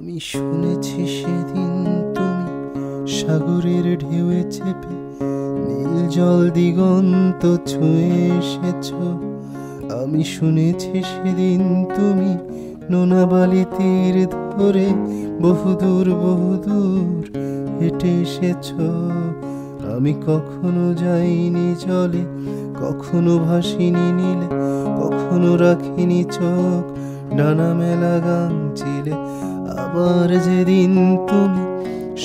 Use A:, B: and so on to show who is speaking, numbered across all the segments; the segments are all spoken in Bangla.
A: আমি শুনেছি সেদিন তুমি সাগরের ঢেউয়ে চেপে নীল জল দিগন্ত ছুঁয়ে এসেছ। আমি শুনেছি সেদিন তুমি নোনা বালি তীর ধরে বহুদূর বহুদূর হেঁটে এসেছ। আমি কখনো যাইনি জলে, কখনো ভাসিনি নীলে, কখনো রাখিনি চোখ ডানা মেলা গান চিলে। আবার যেদিন তুমি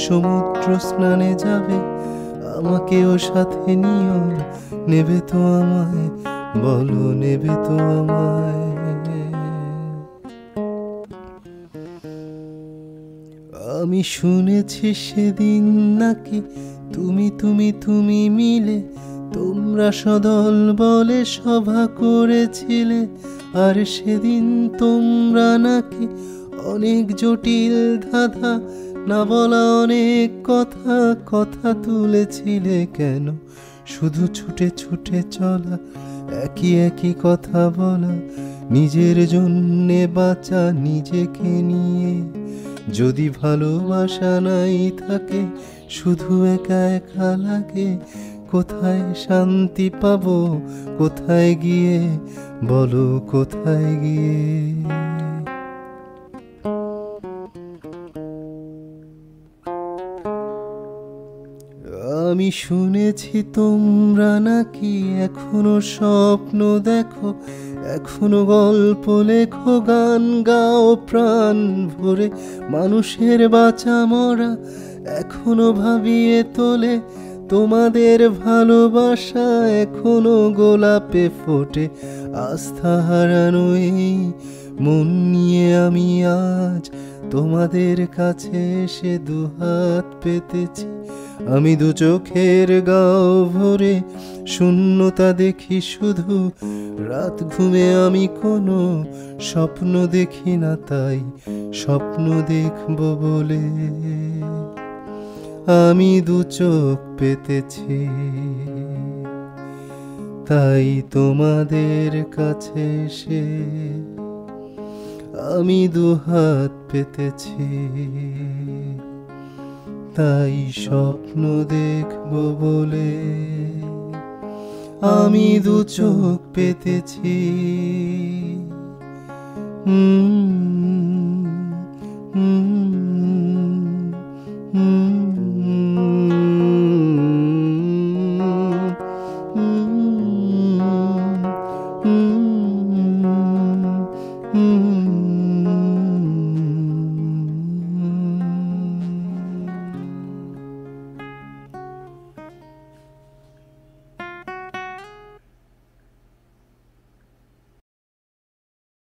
A: সমুদ্র স্নানে যাবে, আমাকেও সাথে নিও, নেবে তো আমায়, বলো নেবে তো আমায়। আমি শুনেছি সেদিন নাকি তুমি তুমি তুমি মিলে তোমরা সদল বলে সভা করেছিলে। আর সেদিন তোমরা নাকি অনেক জটিল ধাঁধা, না বলা অনেক কথা কথা তুলেছিলে। কেন শুধু ছুটে ছুটে চলা, একই একই কথা বলা, নিজের জন্যে বাঁচা নিজেকে নিয়ে। যদি ভালোবাসা নাই থাকে, শুধু একা একা লাগে, কোথায় শান্তি পাবো, কোথায় গিয়ে, বলো কোথায় গিয়ে। আমি শুনেছি তোমরা নাকি এখনো স্বপ্ন দেখো, এখনো গল্প লেখো, গান গাও প্রাণ ভরে, মানুষের বাঁচা মরা এখনো ভাবিয়ে তোলে। তোমাদের ভালোবাসা এখনো গোলাপে ফোটে। আস্থা হারানো এই মন নিয়ে আমি আজ তোমাদের কাছে এসে দুহাত পেতেছি। আমি দু চোখের গাও ভরে শূন্যতা দেখি শুধু, রাত ঘুমে আমি কোনো স্বপ্ন দেখি না, তাই স্বপ্ন দেখব বলে আমি দু চোখ পেতেছি। তাই তোমাদের কাছে এসে আমি দুহাত পেতেছি, তাই স্বপ্ন দেখব বলে আমি দু চোখ পেতেছি। Mm-hmm.